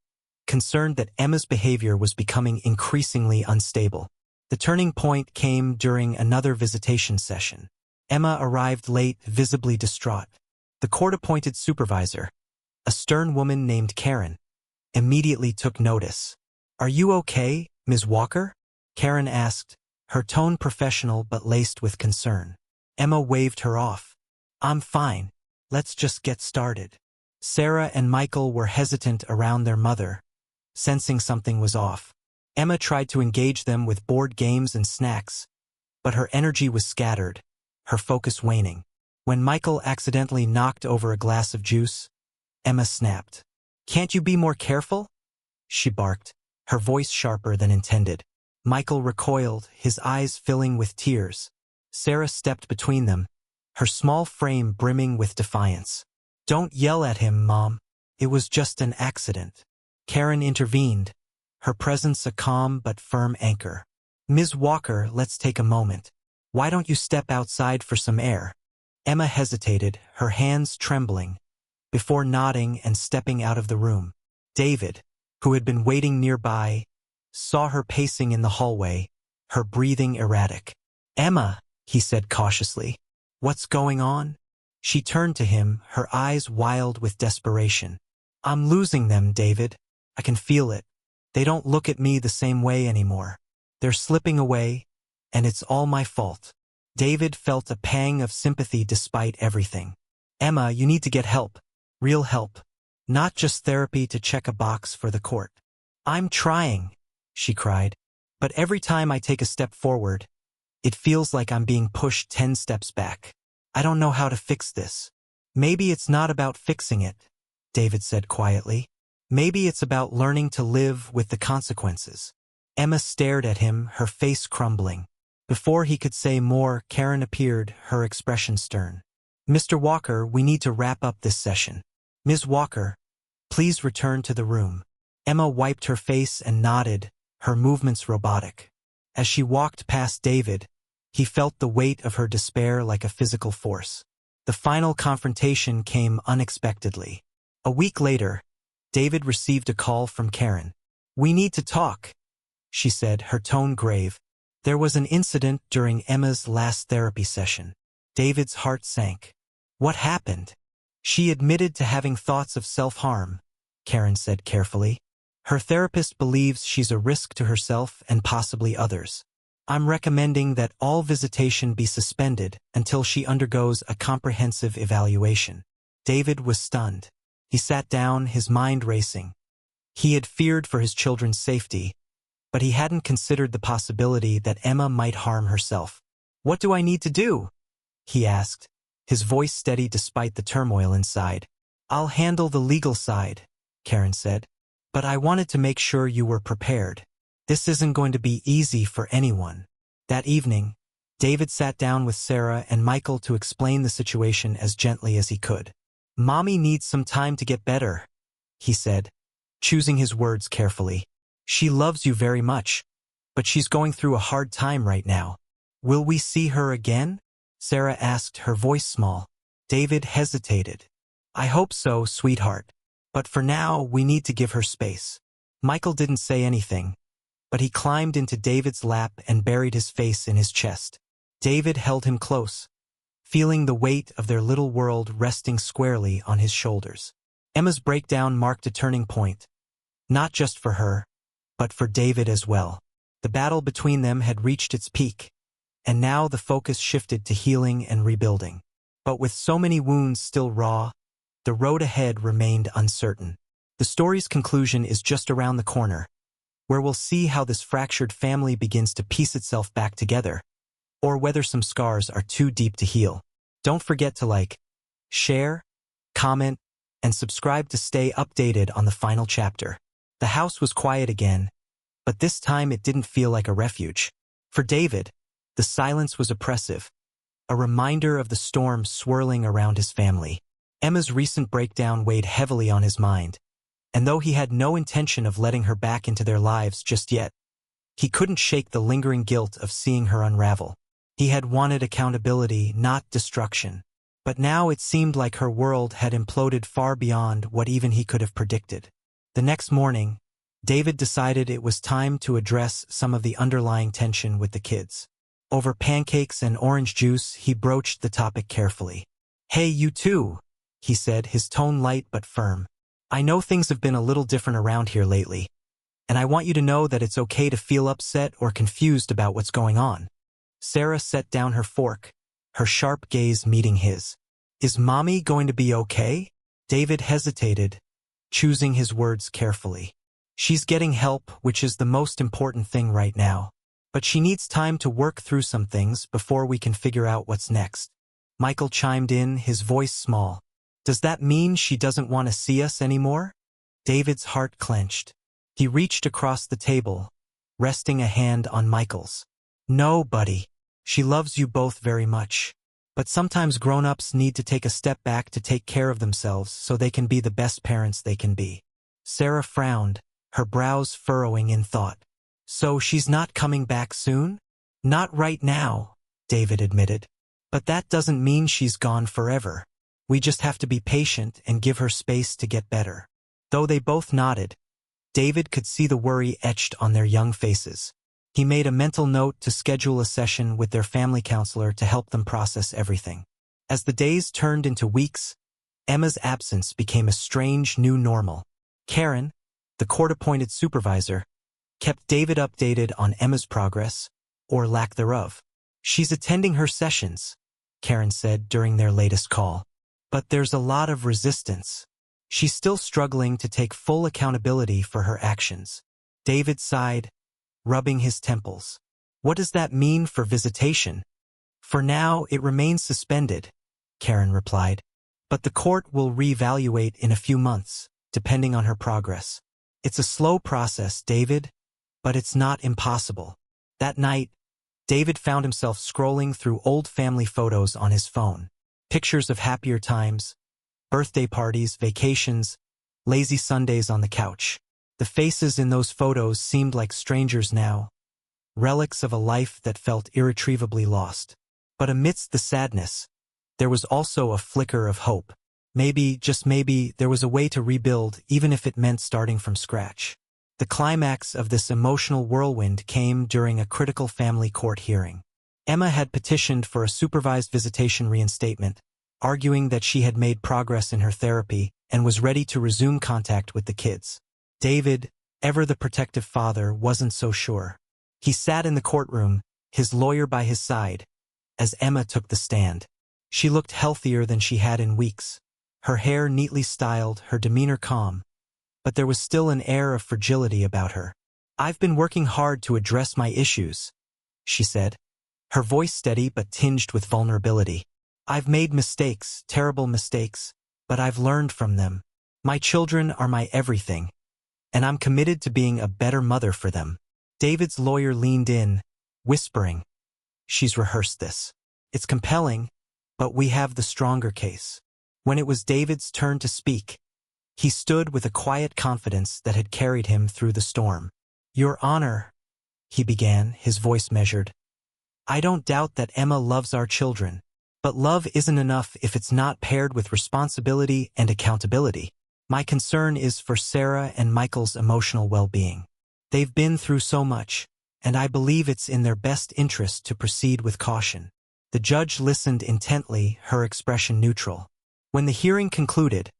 concerned that Emma's behavior was becoming increasingly unstable. The turning point came during another visitation session. Emma arrived late, visibly distraught. The court-appointed supervisor, a stern woman named Karen, immediately took notice. "Are you okay, Ms. Walker?" Karen asked, her tone professional but laced with concern. Emma waved her off. "I'm fine. Let's just get started." Sarah and Michael were hesitant around their mother, sensing something was off. Emma tried to engage them with board games and snacks, but her energy was scattered, her focus waning. When Michael accidentally knocked over a glass of juice, Emma snapped. "Can't you be more careful?" she barked, her voice sharper than intended. Michael recoiled, his eyes filling with tears. Sarah stepped between them, her small frame brimming with defiance. "Don't yell at him, Mom. It was just an accident." Karen intervened, her presence a calm but firm anchor. "Ms. Walker, let's take a moment. Why don't you step outside for some air?" Emma hesitated, her hands trembling, before nodding and stepping out of the room. David, who had been waiting nearby, saw her pacing in the hallway, her breathing erratic. "Emma," he said cautiously, "what's going on?" She turned to him, her eyes wild with desperation. "I'm losing them, David. I can feel it. They don't look at me the same way anymore. They're slipping away, and it's all my fault. David felt a pang of sympathy despite everything. Emma, you need to get help. Real help. Not just therapy to check a box for the court. I'm trying, she cried. But every time I take a step forward, it feels like I'm being pushed 10 steps back. I don't know how to fix this. Maybe it's not about fixing it, David said quietly. Maybe it's about learning to live with the consequences. Emma stared at him, her face crumbling. Before he could say more, Karen appeared, her expression stern. Mr. Walker, we need to wrap up this session. Ms. Walker, please return to the room. Emma wiped her face and nodded, her movements robotic. As she walked past David, he felt the weight of her despair like a physical force. The final confrontation came unexpectedly. A week later, David received a call from Karen. We need to talk, she said, her tone grave. There was an incident during Emma's last therapy session. David's heart sank. What happened? She admitted to having thoughts of self-harm, Karen said carefully. Her therapist believes she's a risk to herself and possibly others. I'm recommending that all visitation be suspended until she undergoes a comprehensive evaluation. David was stunned. He sat down, his mind racing. He had feared for his children's safety, but he hadn't considered the possibility that Emma might harm herself. What do I need to do? He asked, his voice steady despite the turmoil inside. I'll handle the legal side, Karen said. But I wanted to make sure you were prepared. This isn't going to be easy for anyone. That evening, David sat down with Sarah and Michael to explain the situation as gently as he could. Mommy needs some time to get better, he said, choosing his words carefully. She loves you very much, but she's going through a hard time right now. Will we see her again? Sarah asked, her voice small. David hesitated. I hope so, sweetheart. But for now, we need to give her space. Michael didn't say anything, but he climbed into David's lap and buried his face in his chest. David held him close, feeling the weight of their little world resting squarely on his shoulders. Emma's breakdown marked a turning point, not just for her, but for David as well. The battle between them had reached its peak, and now the focus shifted to healing and rebuilding. But with so many wounds still raw, the road ahead remained uncertain. The story's conclusion is just around the corner, where we'll see how this fractured family begins to piece itself back together, or whether some scars are too deep to heal. Don't forget to like, share, comment, and subscribe to stay updated on the final chapter. The house was quiet again, but this time it didn't feel like a refuge. For David, the silence was oppressive, a reminder of the storm swirling around his family. Emma's recent breakdown weighed heavily on his mind, and though he had no intention of letting her back into their lives just yet, he couldn't shake the lingering guilt of seeing her unravel. He had wanted accountability, not destruction. But now it seemed like her world had imploded far beyond what even he could have predicted. The next morning, David decided it was time to address some of the underlying tension with the kids. Over pancakes and orange juice, he broached the topic carefully. Hey, you two, he said, his tone light but firm. I know things have been a little different around here lately, and I want you to know that it's okay to feel upset or confused about what's going on. Sarah set down her fork, her sharp gaze meeting his. Is Mommy going to be okay? David hesitated, choosing his words carefully. She's getting help, which is the most important thing right now. But she needs time to work through some things before we can figure out what's next. Michael chimed in, his voice small. Does that mean she doesn't want to see us anymore? David's heart clenched. He reached across the table, resting a hand on Michael's. No, buddy. She loves you both very much. But sometimes grown-ups need to take a step back to take care of themselves so they can be the best parents they can be. Sarah frowned, her brows furrowing in thought. So she's not coming back soon? Not right now, David admitted. But that doesn't mean she's gone forever. We just have to be patient and give her space to get better. Though they both nodded, David could see the worry etched on their young faces. He made a mental note to schedule a session with their family counselor to help them process everything. As the days turned into weeks, Emma's absence became a strange new normal. Karen, the court-appointed supervisor, kept David updated on Emma's progress, or lack thereof. She's attending her sessions, Karen said during their latest call. But there's a lot of resistance. She's still struggling to take full accountability for her actions. David sighed, rubbing his temples. What does that mean for visitation? For now, it remains suspended, Karen replied. But the court will reevaluate in a few months, depending on her progress. It's a slow process, David, but it's not impossible. That night, David found himself scrolling through old family photos on his phone. Pictures of happier times, birthday parties, vacations, lazy Sundays on the couch. The faces in those photos seemed like strangers now, relics of a life that felt irretrievably lost. But amidst the sadness, there was also a flicker of hope. Maybe, just maybe, there was a way to rebuild, even if it meant starting from scratch. The climax of this emotional whirlwind came during a critical family court hearing. Emma had petitioned for a supervised visitation reinstatement, arguing that she had made progress in her therapy and was ready to resume contact with the kids. David, ever the protective father, wasn't so sure. He sat in the courtroom, his lawyer by his side, as Emma took the stand. She looked healthier than she had in weeks, her hair neatly styled, her demeanor calm, but there was still an air of fragility about her. "I've been working hard to address my issues," she said, her voice steady but tinged with vulnerability. "I've made mistakes, terrible mistakes, but I've learned from them. My children are my everything, and I'm committed to being a better mother for them." David's lawyer leaned in, whispering, "She's rehearsed this. It's compelling, but we have the stronger case." When it was David's turn to speak, he stood with a quiet confidence that had carried him through the storm. "Your Honor," he began, his voice measured, "I don't doubt that Emma loves our children, but love isn't enough if it's not paired with responsibility and accountability. My concern is for Sarah and Michael's emotional well-being. They've been through so much, and I believe it's in their best interest to proceed with caution." The judge listened intently, her expression neutral. When the hearing concluded,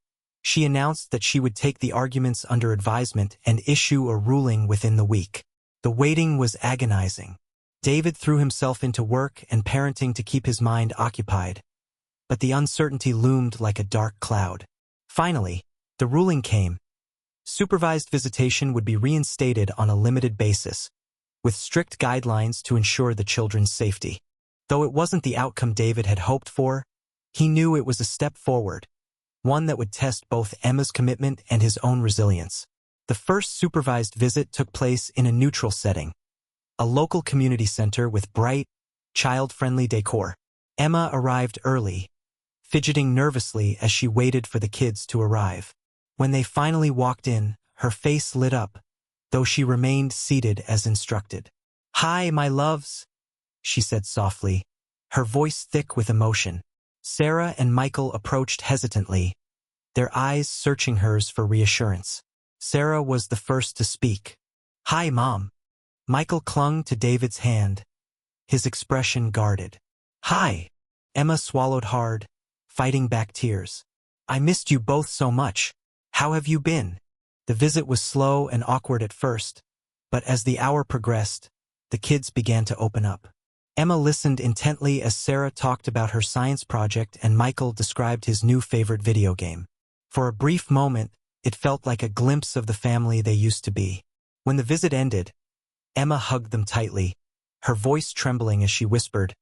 she announced that she would take the arguments under advisement and issue a ruling within the week. The waiting was agonizing. David threw himself into work and parenting to keep his mind occupied, but the uncertainty loomed like a dark cloud. Finally, the ruling came. Supervised visitation would be reinstated on a limited basis, with strict guidelines to ensure the children's safety. Though it wasn't the outcome David had hoped for, he knew it was a step forward, one that would test both Emma's commitment and his own resilience. The first supervised visit took place in a neutral setting, a local community center with bright, child-friendly decor. Emma arrived early, fidgeting nervously as she waited for the kids to arrive. When they finally walked in, her face lit up, though she remained seated as instructed. "Hi, my loves," she said softly, her voice thick with emotion. Sarah and Michael approached hesitantly, their eyes searching hers for reassurance. Sarah was the first to speak. "Hi, Mom." Michael clung to David's hand, his expression guarded. "Hi." Emma swallowed hard, fighting back tears. "I missed you both so much. How have you been?" The visit was slow and awkward at first, but as the hour progressed, the kids began to open up. Emma listened intently as Sarah talked about her science project and Michael described his new favorite video game. For a brief moment, it felt like a glimpse of the family they used to be. When the visit ended, Emma hugged them tightly, her voice trembling as she whispered,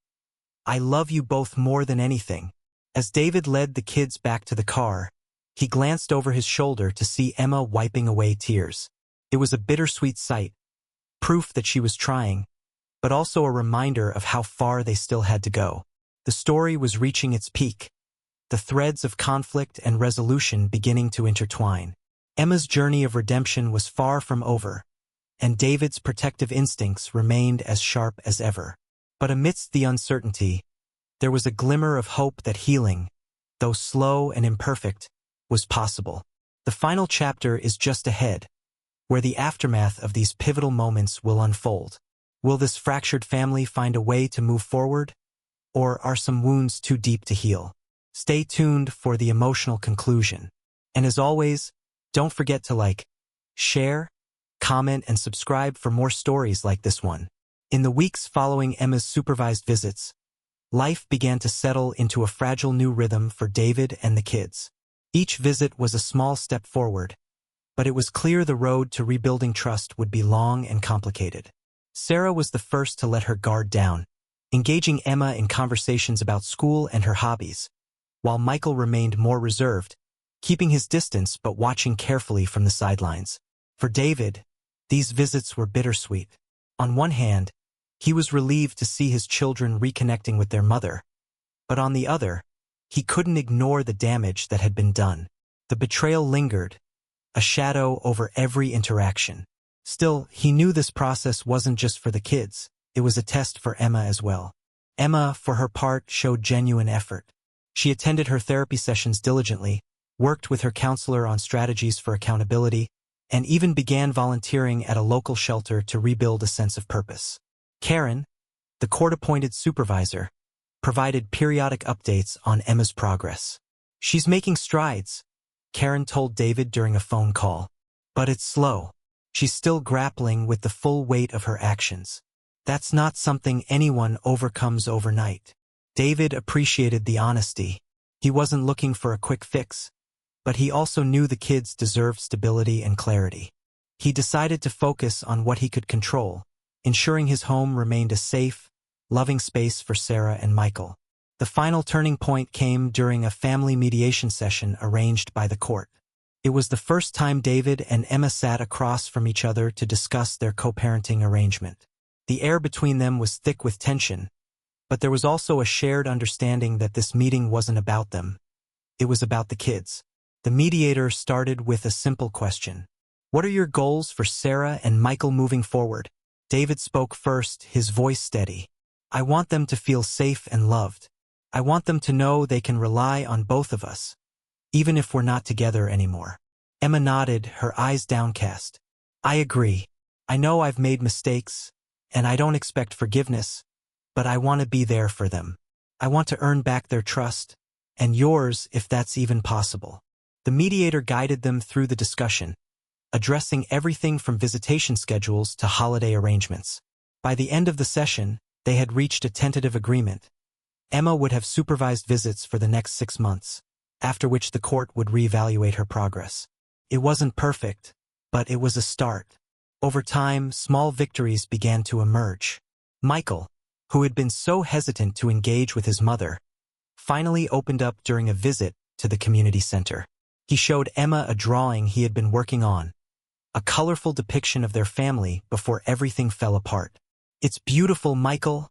"I love you both more than anything." As David led the kids back to the car, he glanced over his shoulder to see Emma wiping away tears. It was a bittersweet sight, proof that she was trying, but also a reminder of how far they still had to go. The story was reaching its peak, the threads of conflict and resolution beginning to intertwine. Emma's journey of redemption was far from over, and David's protective instincts remained as sharp as ever. But amidst the uncertainty, there was a glimmer of hope that healing, though slow and imperfect, was possible. The final chapter is just ahead, where the aftermath of these pivotal moments will unfold. Will this fractured family find a way to move forward, or are some wounds too deep to heal? Stay tuned for the emotional conclusion. And as always, don't forget to like, share, comment, and subscribe for more stories like this one. In the weeks following Emma's supervised visits, life began to settle into a fragile new rhythm for David and the kids. Each visit was a small step forward, but it was clear the road to rebuilding trust would be long and complicated. Sarah was the first to let her guard down, engaging Emma in conversations about school and her hobbies, while Michael remained more reserved, keeping his distance but watching carefully from the sidelines. For David, these visits were bittersweet. On one hand, he was relieved to see his children reconnecting with their mother, but on the other, he couldn't ignore the damage that had been done. The betrayal lingered, a shadow over every interaction. Still, he knew this process wasn't just for the kids, it was a test for Emma as well. Emma, for her part, showed genuine effort. She attended her therapy sessions diligently, worked with her counselor on strategies for accountability, and even began volunteering at a local shelter to rebuild a sense of purpose. Karen, the court-appointed supervisor, provided periodic updates on Emma's progress. "She's making strides," Karen told David during a phone call. "But it's slow. She's still grappling with the full weight of her actions. That's not something anyone overcomes overnight." David appreciated the honesty. He wasn't looking for a quick fix, but he also knew the kids deserved stability and clarity. He decided to focus on what he could control, ensuring his home remained a safe, loving space for Sarah and Michael. The final turning point came during a family mediation session arranged by the court. It was the first time David and Emma sat across from each other to discuss their co-parenting arrangement. The air between them was thick with tension, but there was also a shared understanding that this meeting wasn't about them. It was about the kids. The mediator started with a simple question. "What are your goals for Sarah and Michael moving forward?" David spoke first, his voice steady. "I want them to feel safe and loved. I want them to know they can rely on both of us, even if we're not together anymore." Emma nodded, her eyes downcast. "I agree. I know I've made mistakes, and I don't expect forgiveness, but I want to be there for them. I want to earn back their trust, and yours if that's even possible." The mediator guided them through the discussion, addressing everything from visitation schedules to holiday arrangements. By the end of the session, they had reached a tentative agreement. Emma would have supervised visits for the next 6 months, after which the court would reevaluate her progress. It wasn't perfect, but it was a start. Over time, small victories began to emerge. Michael, who had been so hesitant to engage with his mother, finally opened up during a visit to the community center. He showed Emma a drawing he had been working on, a colorful depiction of their family before everything fell apart. "It's beautiful, Michael,"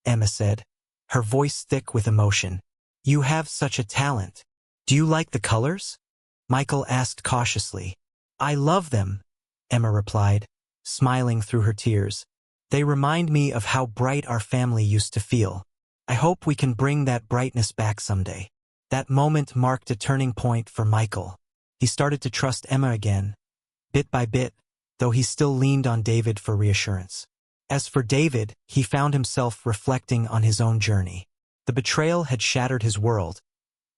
Emma said, her voice thick with emotion. "You have such a talent. Do you like the colors?" Michael asked cautiously. "I love them," Emma replied, smiling through her tears. "They remind me of how bright our family used to feel. I hope we can bring that brightness back someday." That moment marked a turning point for Michael. He started to trust Emma again, bit by bit, though he still leaned on David for reassurance. As for David, he found himself reflecting on his own journey. The betrayal had shattered his world,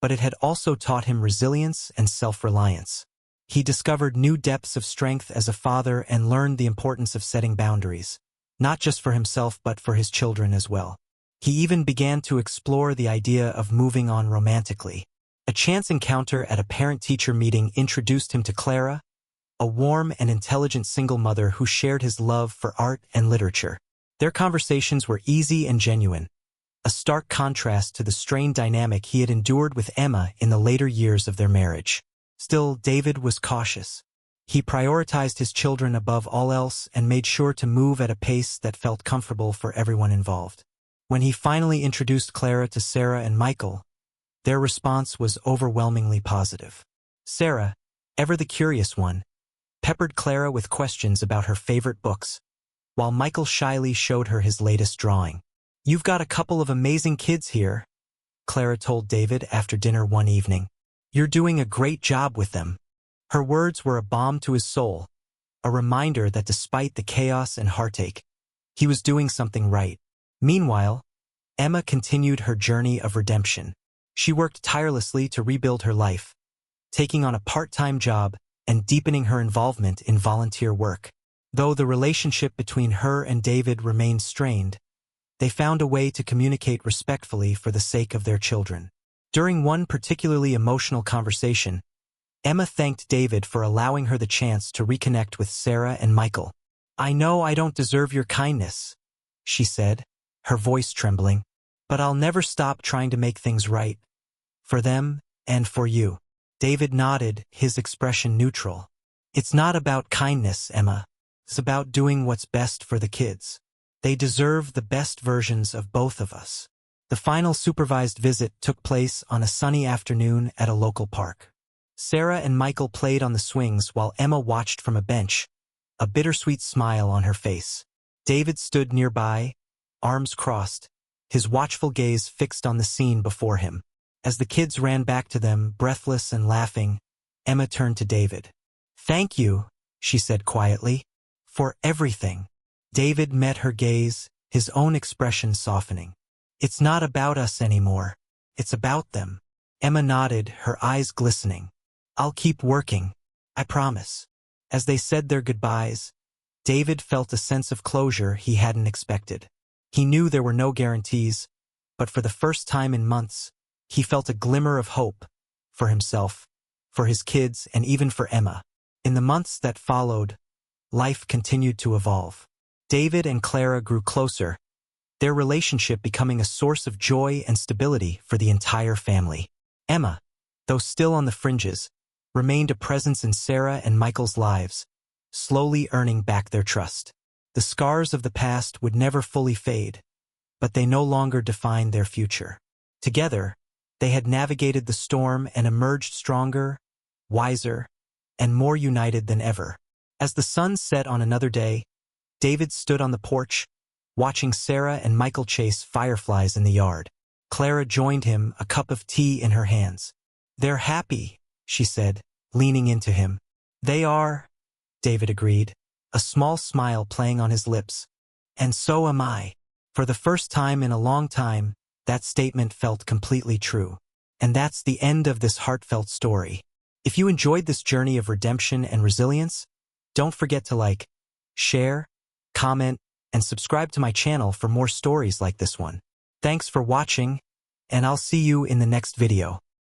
but it had also taught him resilience and self-reliance. He discovered new depths of strength as a father and learned the importance of setting boundaries, not just for himself but for his children as well. He even began to explore the idea of moving on romantically. A chance encounter at a parent-teacher meeting introduced him to Clara, a warm and intelligent single mother who shared his love for art and literature. Their conversations were easy and genuine, a stark contrast to the strained dynamic he had endured with Emma in the later years of their marriage. Still, David was cautious. He prioritized his children above all else and made sure to move at a pace that felt comfortable for everyone involved. When he finally introduced Clara to Sarah and Michael, their response was overwhelmingly positive. Sarah, ever the curious one, peppered Clara with questions about her favorite books, while Michael shyly showed her his latest drawing. "You've got a couple of amazing kids here," Clara told David after dinner one evening. "You're doing a great job with them." Her words were a balm to his soul, a reminder that despite the chaos and heartache, he was doing something right. Meanwhile, Emma continued her journey of redemption. She worked tirelessly to rebuild her life, taking on a part-time job and deepening her involvement in volunteer work. Though the relationship between her and David remained strained, they found a way to communicate respectfully for the sake of their children. During one particularly emotional conversation, Emma thanked David for allowing her the chance to reconnect with Sarah and Michael. "I know I don't deserve your kindness," she said, her voice trembling, "but I'll never stop trying to make things right. For them, and for you." David nodded, his expression neutral. "It's not about kindness, Emma. It's about doing what's best for the kids. They deserve the best versions of both of us." The final supervised visit took place on a sunny afternoon at a local park. Sarah and Michael played on the swings while Emma watched from a bench, a bittersweet smile on her face. David stood nearby, arms crossed, his watchful gaze fixed on the scene before him. As the kids ran back to them, breathless and laughing, Emma turned to David. "Thank you," she said quietly, "for everything." David met her gaze, his own expression softening. "It's not about us anymore. It's about them." Emma nodded, her eyes glistening. "I'll keep working, I promise." As they said their goodbyes, David felt a sense of closure he hadn't expected. He knew there were no guarantees, but for the first time in months, he felt a glimmer of hope for himself, for his kids, and even for Emma. In the months that followed, life continued to evolve. David and Clara grew closer, their relationship becoming a source of joy and stability for the entire family. Emma, though still on the fringes, remained a presence in Sarah and Michael's lives, slowly earning back their trust. The scars of the past would never fully fade, but they no longer defined their future. Together, they had navigated the storm and emerged stronger, wiser, and more united than ever. As the sun set on another day, David stood on the porch, watching Sarah and Michael chase fireflies in the yard. Clara joined him, a cup of tea in her hands. "They're happy," she said, leaning into him. "They are," David agreed, a small smile playing on his lips. "And so am I." For the first time in a long time, that statement felt completely true. And that's the end of this heartfelt story. If you enjoyed this journey of redemption and resilience, don't forget to like, share, comment, and subscribe to my channel for more stories like this one. Thanks for watching, and I'll see you in the next video.